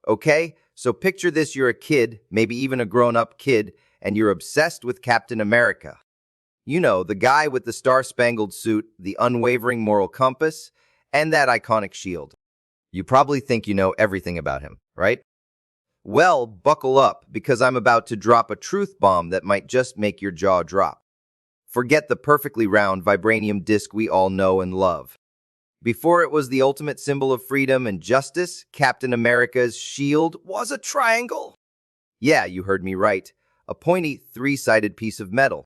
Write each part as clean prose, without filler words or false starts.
Okay? So picture this, you're a kid, maybe even a grown-up kid, and you're obsessed with Captain America. You know, the guy with the star-spangled suit, the unwavering moral compass, and that iconic shield. You probably think you know everything about him, right? Well, buckle up, because I'm about to drop a truth bomb that might just make your jaw drop. Forget the perfectly round vibranium disc we all know and love. Before it was the ultimate symbol of freedom and justice, Captain America's shield was a triangle. Yeah, you heard me right. A pointy, three-sided piece of metal.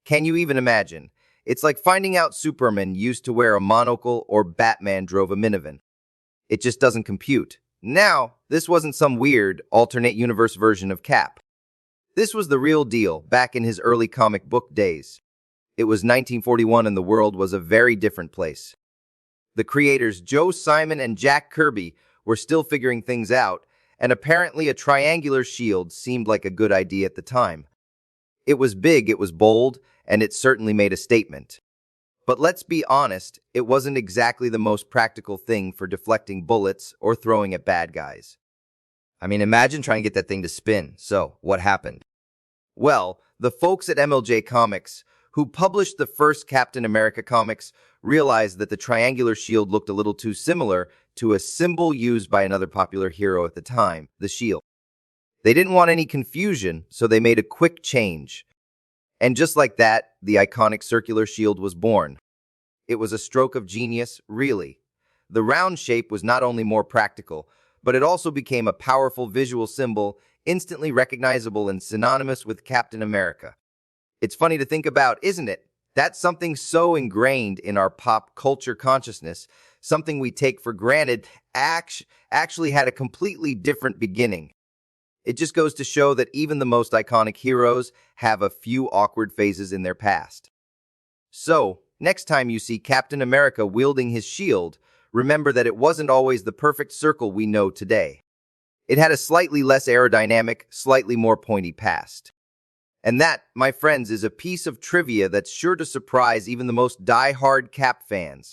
Can you even imagine? It's like finding out Superman used to wear a monocle or Batman drove a minivan. It just doesn't compute. Now, this wasn't some weird, alternate universe version of Cap. This was the real deal back in his early comic book days. It was 1941 and the world was a very different place. The creators Joe Simon and Jack Kirby were still figuring things out, and apparently a triangular shield seemed like a good idea at the time. It was big, it was bold, and it certainly made a statement. But let's be honest, it wasn't exactly the most practical thing for deflecting bullets or throwing at bad guys. I mean, imagine trying to get that thing to spin. So, what happened? Well, the folks at MLJ Comics, who published the first Captain America comics, realized that the triangular shield looked a little too similar to a symbol used by another popular hero at the time, the shield. They didn't want any confusion, so they made a quick change. And just like that, the iconic circular shield was born. It was a stroke of genius, really. The round shape was not only more practical, but it also became a powerful visual symbol, instantly recognizable and synonymous with Captain America. It's funny to think about, isn't it? That's something so ingrained in our pop culture consciousness, something we take for granted, actually had a completely different beginning. It just goes to show that even the most iconic heroes have a few awkward phases in their past. So, next time you see Captain America wielding his shield, remember that it wasn't always the perfect circle we know today. It had a slightly less aerodynamic, slightly more pointy past. And that, my friends, is a piece of trivia that's sure to surprise even the most die-hard Cap fans.